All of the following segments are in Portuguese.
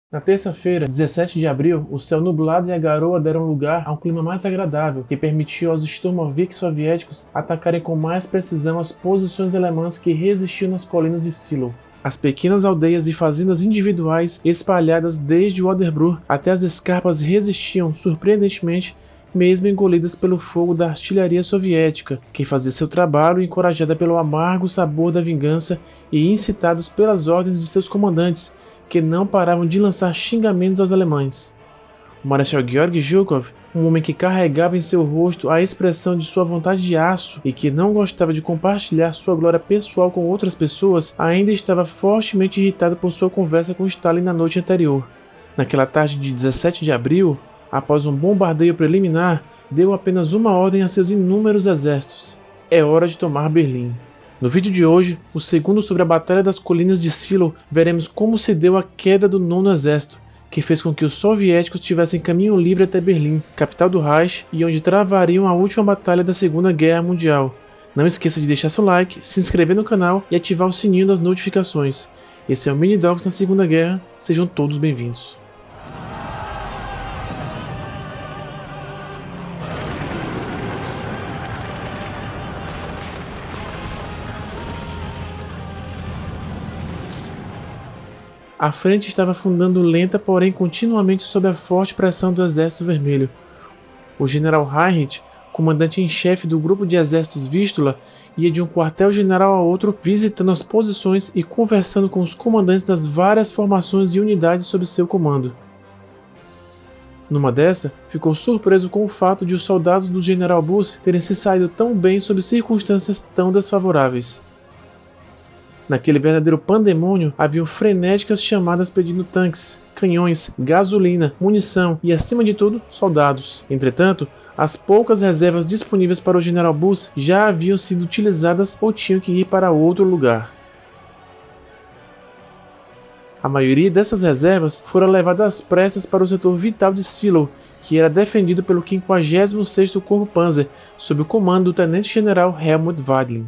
Na terça-feira, 17 de abril, o céu nublado e a garoa deram lugar a um clima mais agradável, que permitiu aos Sturmovik soviéticos atacarem com mais precisão as posições alemãs que resistiam nas colinas de Silo. As pequenas aldeias e fazendas individuais espalhadas desde Oderbruch até as escarpas resistiam, surpreendentemente, mesmo engolidas pelo fogo da artilharia soviética, que fazia seu trabalho encorajada pelo amargo sabor da vingança e incitados pelas ordens de seus comandantes, que não paravam de lançar xingamentos aos alemães. O Marechal Georgy Zhukov, um homem que carregava em seu rosto a expressão de sua vontade de aço e que não gostava de compartilhar sua glória pessoal com outras pessoas, ainda estava fortemente irritado por sua conversa com Stalin na noite anterior. Naquela tarde de 17 de abril, após um bombardeio preliminar, deu apenas uma ordem a seus inúmeros exércitos: é hora de tomar Berlim. No vídeo de hoje, o segundo sobre a Batalha das Colinas de Silo, veremos como se deu a queda do Nono Exército, que fez com que os soviéticos tivessem caminho livre até Berlim, capital do Reich, e onde travariam a última batalha da Segunda Guerra Mundial. Não esqueça de deixar seu like, se inscrever no canal e ativar o sininho das notificações. Esse é o Mini Docs na Segunda Guerra, sejam todos bem-vindos. A frente estava afundando lenta, porém continuamente sob a forte pressão do Exército Vermelho. O general Heinrich, comandante em chefe do grupo de exércitos Vístula, ia de um quartel-general a outro, visitando as posições e conversando com os comandantes das várias formações e unidades sob seu comando. Numa dessa, ficou surpreso com o fato de os soldados do general Buss terem se saído tão bem sob circunstâncias tão desfavoráveis. Naquele verdadeiro pandemônio, haviam frenéticas chamadas pedindo tanques, canhões, gasolina, munição e, acima de tudo, soldados. Entretanto, as poucas reservas disponíveis para o general Buss já haviam sido utilizadas ou tinham que ir para outro lugar. A maioria dessas reservas foram levadas às pressas para o setor vital de Silo, que era defendido pelo 56º Corpo Panzer, sob o comando do tenente-general Helmut Weidling.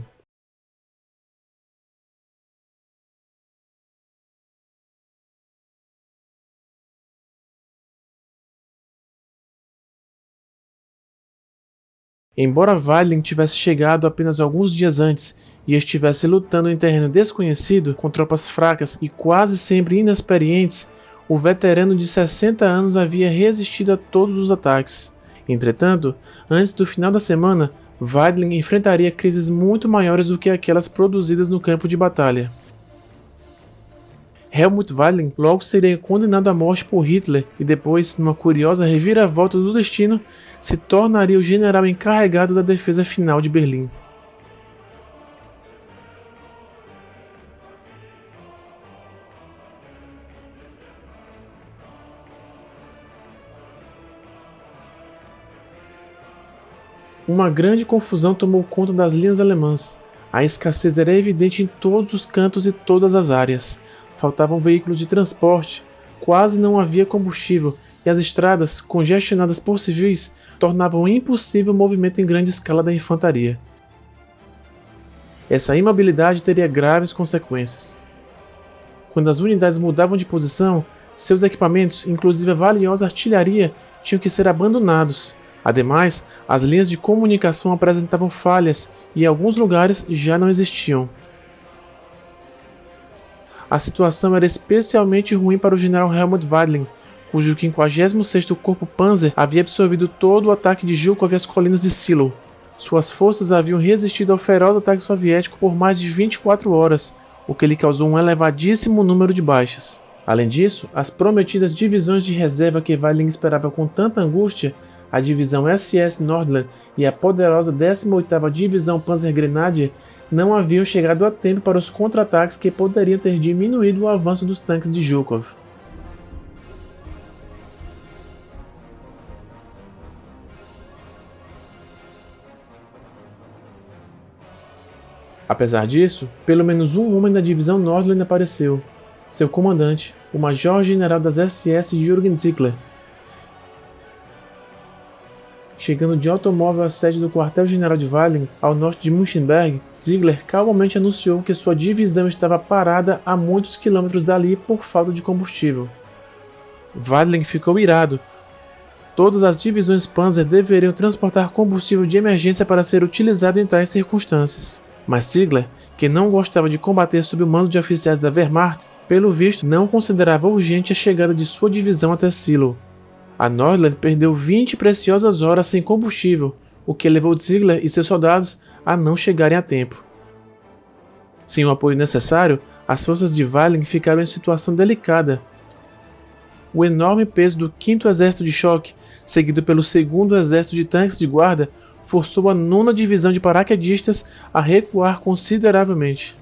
Embora Weidling tivesse chegado apenas alguns dias antes e estivesse lutando em terreno desconhecido com tropas fracas e quase sempre inexperientes, o veterano de 60 anos havia resistido a todos os ataques. Entretanto, antes do final da semana, Weidling enfrentaria crises muito maiores do que aquelas produzidas no campo de batalha. Helmut Weidling logo seria condenado à morte por Hitler e depois, numa curiosa reviravolta do destino, se tornaria o general encarregado da defesa final de Berlim. Uma grande confusão tomou conta das linhas alemãs. A escassez era evidente em todos os cantos e todas as áreas. Faltavam veículos de transporte, quase não havia combustível e as estradas, congestionadas por civis, tornavam impossível o movimento em grande escala da infantaria. Essa imobilidade teria graves consequências. Quando as unidades mudavam de posição, seus equipamentos, inclusive a valiosa artilharia, tinham que ser abandonados. Ademais, as linhas de comunicação apresentavam falhas e em alguns lugares já não existiam. A situação era especialmente ruim para o general Helmut Weidling, cujo 56º Corpo Panzer havia absorvido todo o ataque de Zhukov às colinas de Silo. Suas forças haviam resistido ao feroz ataque soviético por mais de 24 horas, o que lhe causou um elevadíssimo número de baixas. Além disso, as prometidas divisões de reserva que Weidling esperava com tanta angústia, a divisão SS Nordland e a poderosa 18ª Divisão Panzergrenadier, não haviam chegado a tempo para os contra-ataques que poderiam ter diminuído o avanço dos tanques de Zhukov. Apesar disso, pelo menos um homem da divisão Nordland apareceu: seu comandante, o major-general das SS Jürgen Ziegler. Chegando de automóvel à sede do quartel-general de Weidling, ao norte de Münchenberg, Ziegler calmamente anunciou que sua divisão estava parada a muitos quilômetros dali por falta de combustível. Weidling ficou irado. Todas as divisões Panzer deveriam transportar combustível de emergência para ser utilizado em tais circunstâncias. Mas Ziegler, que não gostava de combater sob o mando de oficiais da Wehrmacht, pelo visto não considerava urgente a chegada de sua divisão até Zielou. A Nordland perdeu 20 preciosas horas sem combustível, o que levou Ziegler e seus soldados a não chegarem a tempo. Sem o apoio necessário, as forças de Weidling ficaram em situação delicada. O enorme peso do 5º Exército de Choque, seguido pelo 2º Exército de Tanques de Guarda, forçou a 9ª Divisão de Paraquedistas a recuar consideravelmente.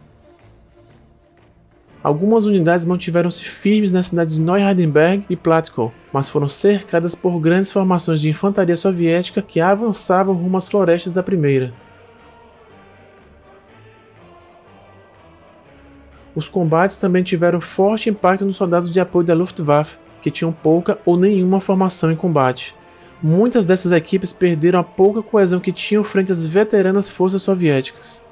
Algumas unidades mantiveram-se firmes nas cidades de Neuhardenberg e Platkow, mas foram cercadas por grandes formações de infantaria soviética que avançavam rumo às florestas da primeira. Os combates também tiveram forte impacto nos soldados de apoio da Luftwaffe, que tinham pouca ou nenhuma formação em combate. Muitas dessas equipes perderam a pouca coesão que tinham frente às veteranas forças soviéticas.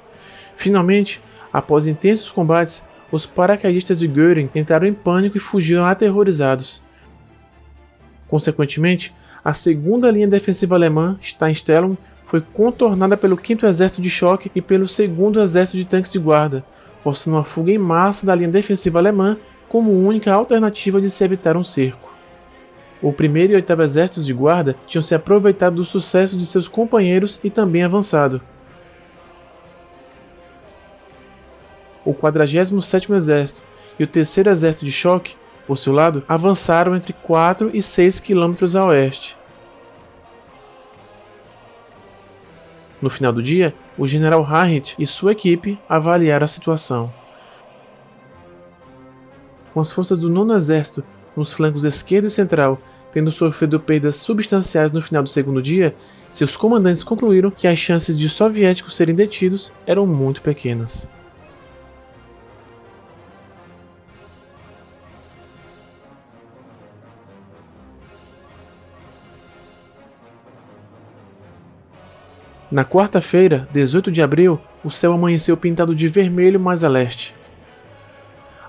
Finalmente, após intensos combates, os paraquedistas de Göring entraram em pânico e fugiram aterrorizados. Consequentemente, a 2ª linha defensiva alemã, Steinstellung, foi contornada pelo 5º Exército de Choque e pelo 2º Exército de Tanques de Guarda, forçando uma fuga em massa da linha defensiva alemã como única alternativa de se evitar um cerco. O 1º e 8º Exércitos de Guarda tinham se aproveitado do sucesso de seus companheiros e também avançado. O 47º Exército e o 3º Exército de Choque, por seu lado, avançaram entre 4 e 6 km a oeste. No final do dia, o general Heinrich e sua equipe avaliaram a situação. Com as forças do 9º Exército nos flancos esquerdo e central tendo sofrido perdas substanciais no final do 2º dia, seus comandantes concluíram que as chances de soviéticos serem detidos eram muito pequenas. Na quarta-feira, 18 de abril, o céu amanheceu pintado de vermelho mais a leste.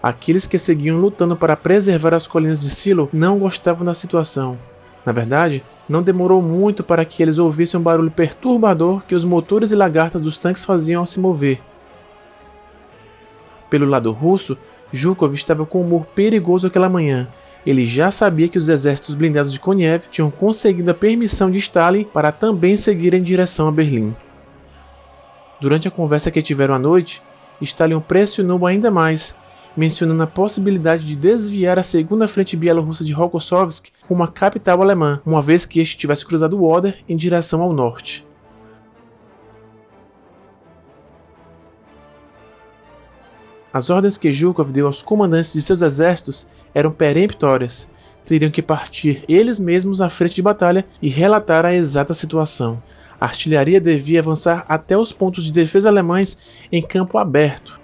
Aqueles que seguiam lutando para preservar as colinas de Zielou não gostavam da situação. Na verdade, não demorou muito para que eles ouvissem um barulho perturbador que os motores e lagartas dos tanques faziam ao se mover. Pelo lado russo, Zhukov estava com um humor perigoso aquela manhã. Ele já sabia que os exércitos blindados de Konev tinham conseguido a permissão de Stalin para também seguir em direção a Berlim. Durante a conversa que tiveram à noite, Stalin o pressionou ainda mais, mencionando a possibilidade de desviar a segunda frente bielorrussa de Rokossovsk rumo à capital alemã, uma vez que este tivesse cruzado o Oder em direção ao norte. As ordens que Zhukov deu aos comandantes de seus exércitos eram peremptórias. Teriam que partir eles mesmos à frente de batalha e relatar a exata situação. A artilharia devia avançar até os pontos de defesa alemães em campo aberto.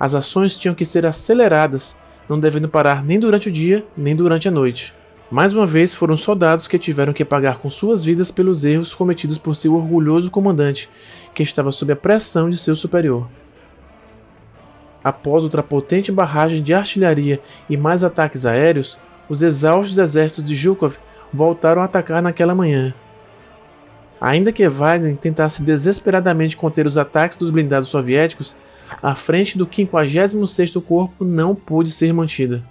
As ações tinham que ser aceleradas, não devendo parar nem durante o dia, nem durante a noite. Mais uma vez foram soldados que tiveram que pagar com suas vidas pelos erros cometidos por seu orgulhoso comandante, que estava sob a pressão de seu superior. Após outra potente barragem de artilharia e mais ataques aéreos, os exaustos exércitos de Zhukov voltaram a atacar naquela manhã. Ainda que Weidling tentasse desesperadamente conter os ataques dos blindados soviéticos, a frente do 56º Corpo não pôde ser mantida.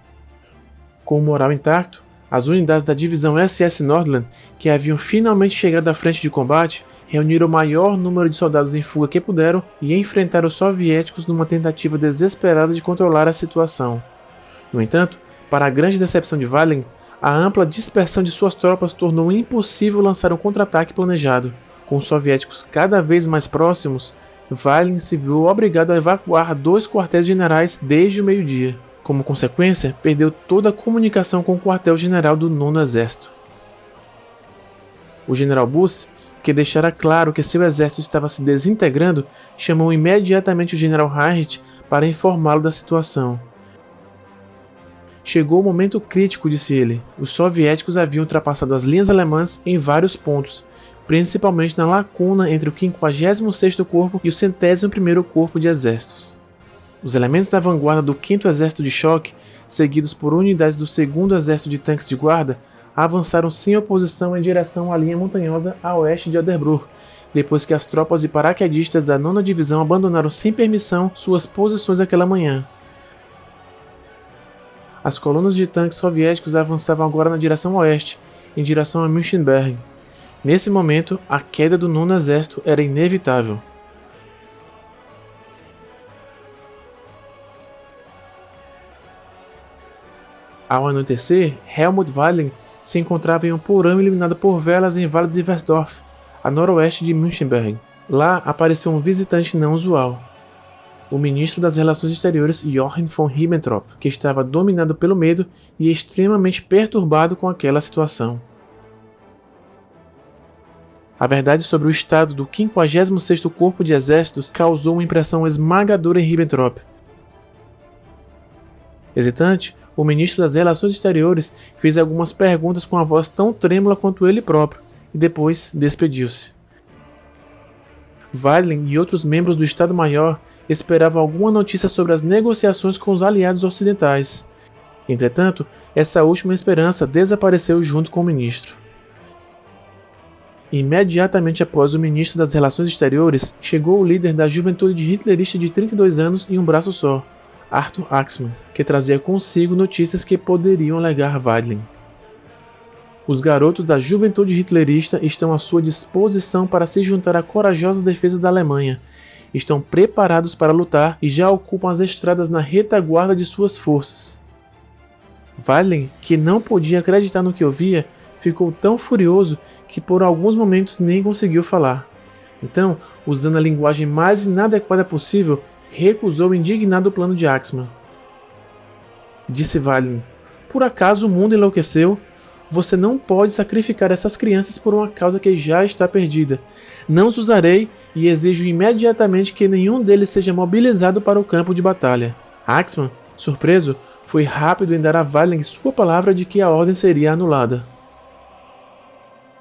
Com o moral intacto, as unidades da divisão SS Nordland, que haviam finalmente chegado à frente de combate, reuniram o maior número de soldados em fuga que puderam e enfrentaram os soviéticos numa tentativa desesperada de controlar a situação. No entanto, para a grande decepção de Weidling, a ampla dispersão de suas tropas tornou impossível lançar um contra-ataque planejado. Com os soviéticos cada vez mais próximos, Weidling se viu obrigado a evacuar 2 quartéis generais desde o meio-dia. Como consequência, perdeu toda a comunicação com o quartel-general do 9º Exército. O general Busse, que deixara claro que seu exército estava se desintegrando, chamou imediatamente o general Heinrich para informá-lo da situação. Chegou o momento crítico, disse ele. Os soviéticos haviam ultrapassado as linhas alemãs em vários pontos, principalmente na lacuna entre o 56º Corpo e o 101º Corpo de Exércitos. Os elementos da vanguarda do 5º Exército de Choque seguidos por unidades do 2º Exército de Tanques de Guarda, avançaram sem oposição em direção à linha montanhosa a oeste de Oderbruch, depois que as tropas de paraquedistas da 9ª Divisão abandonaram sem permissão suas posições aquela manhã. As colunas de tanques soviéticos avançavam agora na direção oeste, em direção a Münchenberg. Nesse momento, a queda do 9º Exército era inevitável. Ao anoitecer, Helmut Weidling se encontrava em um porão iluminado por velas em Val Sieversdorf, a noroeste de Münchenberg. Lá apareceu um visitante não usual. O ministro das Relações Exteriores Joachim von Ribbentrop, que estava dominado pelo medo e extremamente perturbado com aquela situação. A verdade sobre o estado do 56º Corpo de Exércitos causou uma impressão esmagadora em Ribbentrop. Hesitante, o ministro das Relações Exteriores fez algumas perguntas com a voz tão trêmula quanto ele próprio, e depois despediu-se. Weidling e outros membros do Estado-Maior esperavam alguma notícia sobre as negociações com os aliados ocidentais. Entretanto, essa última esperança desapareceu junto com o ministro. Imediatamente após o ministro das Relações Exteriores, chegou o líder da juventude hitlerista de 32 anos e um braço só, Arthur Axmann, que trazia consigo notícias que poderiam alegar Weidling. Os garotos da juventude hitlerista estão à sua disposição para se juntar à corajosa defesa da Alemanha. Estão preparados para lutar e já ocupam as estradas na retaguarda de suas forças. Weidling, que não podia acreditar no que ouvia, ficou tão furioso que por alguns momentos nem conseguiu falar. Então, usando a linguagem mais inadequada possível, recusou indignado o plano de Axmann. Disse Weidling: "Por acaso o mundo enlouqueceu? Você não pode sacrificar essas crianças por uma causa que já está perdida. Não os usarei e exijo imediatamente que nenhum deles seja mobilizado para o campo de batalha." Axmann, surpreso, foi rápido em dar a Weidling sua palavra de que a ordem seria anulada.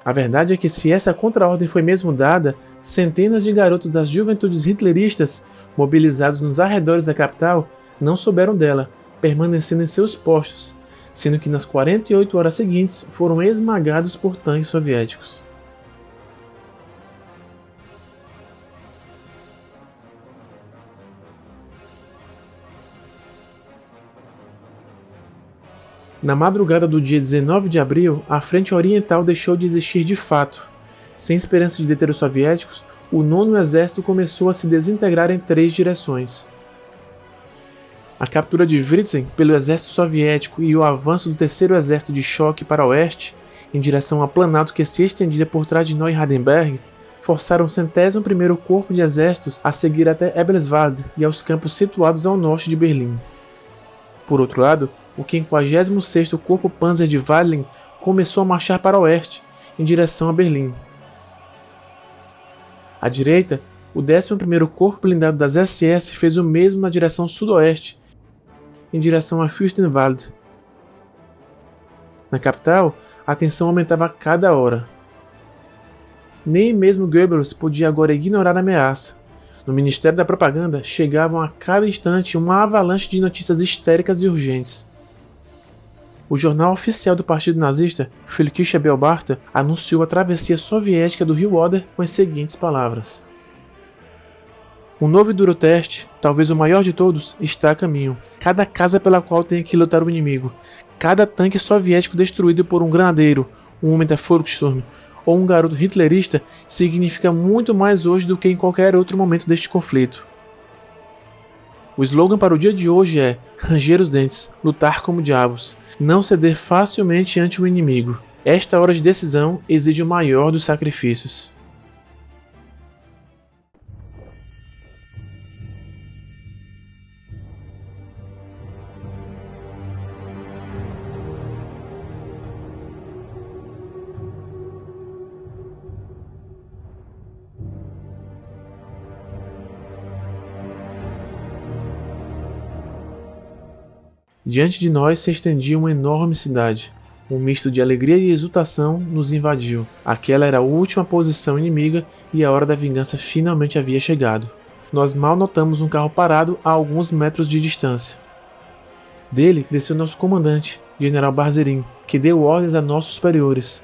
A verdade é que, se essa contra-ordem foi mesmo dada, centenas de garotos das juventudes hitleristas, mobilizados nos arredores da capital, não souberam dela, permanecendo em seus postos, sendo que nas 48 horas seguintes foram esmagados por tanques soviéticos. Na madrugada do dia 19 de abril, a frente oriental deixou de existir de fato. Sem esperança de deter os soviéticos, o 9º Exército começou a se desintegrar em 3 direções. A captura de Wriezen pelo exército soviético e o avanço do 3º Exército de Choque para o oeste, em direção ao planalto que se estendia por trás de Neuhardenberg, forçaram o 101º Corpo de Exércitos a seguir até Eberswalde e aos campos situados ao norte de Berlim. Por outro lado, o 56º Corpo Panzer de Weidling começou a marchar para o oeste, em direção a Berlim. À direita, o 11º Corpo Blindado das SS fez o mesmo na direção sudoeste, em direção a Fürstenwalde. Na capital, a tensão aumentava a cada hora. Nem mesmo Goebbels podia agora ignorar a ameaça. No Ministério da Propaganda chegavam a cada instante uma avalanche de notícias histéricas e urgentes. O jornal oficial do Partido Nazista, Völkische Beobachter, anunciou a travessia soviética do rio Oder com as seguintes palavras: "Um novo e duro teste, talvez o maior de todos, está a caminho. Cada casa pela qual tem que lutar o inimigo, cada tanque soviético destruído por um granadeiro, um homem da Volkssturm ou um garoto hitlerista significa muito mais hoje do que em qualquer outro momento deste conflito. O slogan para o dia de hoje é ranger os dentes, lutar como diabos, não ceder facilmente ante o inimigo. Esta hora de decisão exige o maior dos sacrifícios." Diante de nós se estendia uma enorme cidade. Um misto de alegria e exultação nos invadiu. Aquela era a última posição inimiga e a hora da vingança finalmente havia chegado. Nós mal notamos um carro parado a alguns metros de distância. Dele desceu nosso comandante, General Barzerin, que deu ordens a nossos superiores.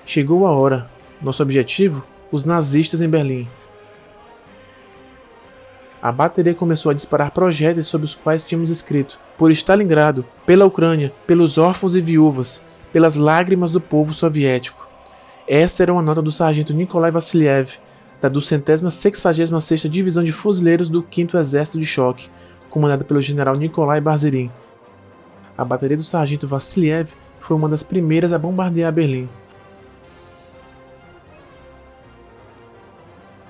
Chegou a hora. Nosso objetivo? Os nazistas em Berlim. A bateria começou a disparar projéteis sobre os quais tínhamos escrito: por Stalingrado, pela Ucrânia, pelos órfãos e viúvas, pelas lágrimas do povo soviético. Essa era uma nota do sargento Nikolai Vassiliev, da 266ª Divisão de Fuzileiros do 5º Exército de Choque, comandada pelo general Nikolai Barzerin. A bateria do sargento Vassiliev foi uma das primeiras a bombardear Berlim.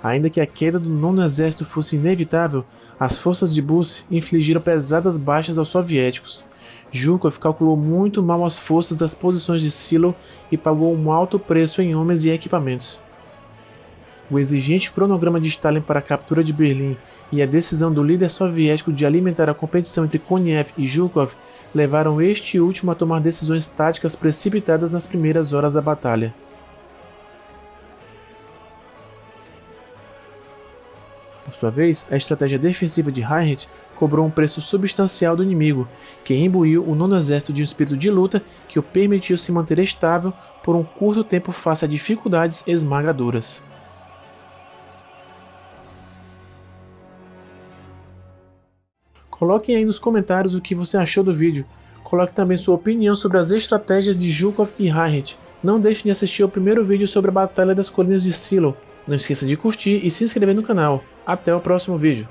Ainda que a queda do 9º Exército fosse inevitável, as forças de Busse infligiram pesadas baixas aos soviéticos. Zhukov calculou muito mal as forças das posições de Silo e pagou um alto preço em homens e equipamentos. O exigente cronograma de Stalin para a captura de Berlim e a decisão do líder soviético de alimentar a competição entre Konev e Zhukov levaram este último a tomar decisões táticas precipitadas nas primeiras horas da batalha. Por sua vez, a estratégia defensiva de Heinrich cobrou um preço substancial do inimigo, que imbuiu o 9º Exército de um espírito de luta que o permitiu se manter estável por um curto tempo face a dificuldades esmagadoras. Coloquem aí nos comentários o que você achou do vídeo. Coloque também sua opinião sobre as estratégias de Zhukov e Heinrich. Não deixe de assistir ao primeiro vídeo sobre a Batalha das Colinas de Silo. Não esqueça de curtir e se inscrever no canal. Até o próximo vídeo.